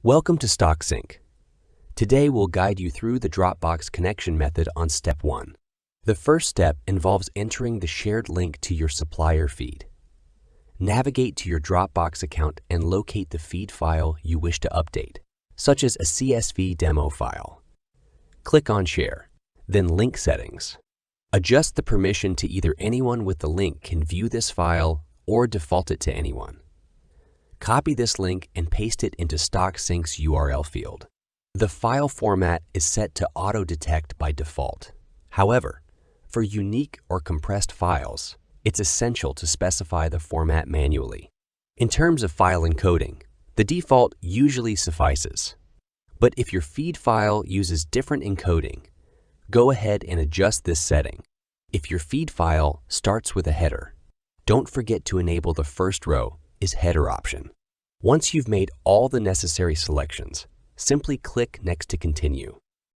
Welcome to StockSync. Today we'll guide you through the Dropbox connection method on step 1. The first step involves entering the shared link to your supplier feed. Navigate to your Dropbox account and locate the feed file you wish to update, such as a CSV demo file. Click on Share, then Link Settings. Adjust the permission to either anyone with the link can view this file or default it to anyone. Copy this link and paste it into StockSync's URL field. The file format is set to auto-detect by default. However, for unique or compressed files, it's essential to specify the format manually. In terms of file encoding, the default usually suffices. But if your feed file uses different encoding, go ahead and adjust this setting. If your feed file starts with a header, don't forget to enable the first row is header option. Once you've made all the necessary selections, simply click next to continue.